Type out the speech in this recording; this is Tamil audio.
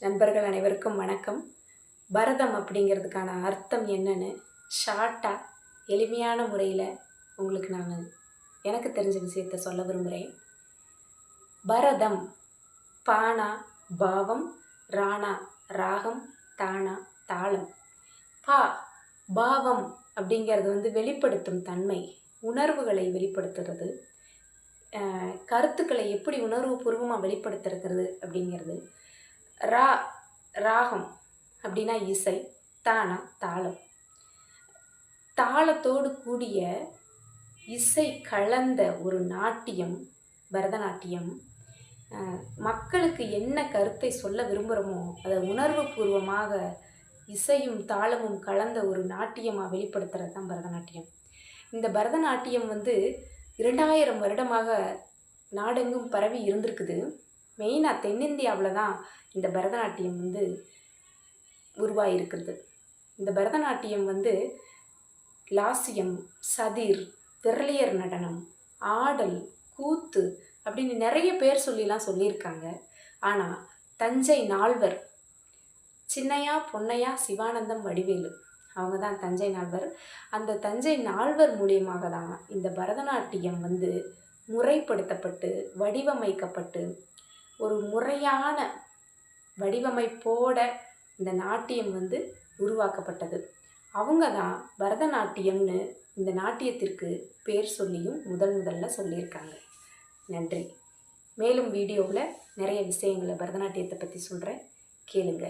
நண்பர்கள் அனைவருக்கும் வணக்கம். பரதம் அப்படிங்கிறதுக்கான அர்த்தம் என்னன்னு ஷார்ட்டாக எளிமையான முறையில் உங்களுக்கு நான் எனக்கு தெரிஞ்ச விஷயத்த சொல்ல விரும்புகிறேன். பரதம் பானா பாவம், ராணா ராகம், தானா தாளம். பா பாவம் அப்படிங்கிறது வெளிப்படுத்தும் தன்மை, உணர்வுகளை வெளிப்படுத்துறது, கருத்துக்களை எப்படி உணர்வுபூர்வமாக வெளிப்படுத்துறது அப்படிங்கிறது. ரா ராகம் அப்படின்னா இசை, தானா தாளம். தாளத்தோடு கூடிய இசை கலந்த ஒரு நாட்டியம் பரதநாட்டியம். மக்களுக்கு என்ன கருத்தை சொல்ல விரும்புகிறோமோ அதை உணர்வுபூர்வமாக இசையும் தாளமும் கலந்த ஒரு நாட்டியமாக வெளிப்படுத்துறது தான் பரதநாட்டியம். இந்த பரதநாட்டியம் 2000 வருடமாக நாடெங்கும் பரவி இருந்திருக்குது. மெயினாக தென்னிந்தியாவில் தான் இந்த பரதநாட்டியம் உருவாகிருக்கிறது. இந்த பரதநாட்டியம் லாஸ்யம், சதிர், விரலியர் நடனம், ஆடல், கூத்து அப்படின்னு நிறைய பேர் சொல்லியிருக்காங்க. ஆனால் தஞ்சை நால்வர், சின்னையா பொன்னையா சிவானந்தம் வடிவேலு, அவங்க தான் தஞ்சை நால்வர். அந்த தஞ்சை நால்வர் மூலியமாக தான் இந்த பரதநாட்டியம் முறைப்படுத்தப்பட்டு வடிவமைக்கப்பட்டு ஒரு முறையான வடிவமைப்போட இந்த நாட்டியம் உருவாக்கப்பட்டது. அவங்க தான் பரதநாட்டியம்னு இந்த நாட்டியத்திற்கு பேர் சொல்லியும் முதல்ல சொல்லியிருக்காங்க. நன்றி. மேலும் வீடியோவில் நிறைய விஷயங்களை பரதநாட்டியத்தை பற்றி சொல்கிறேன், கேளுங்க.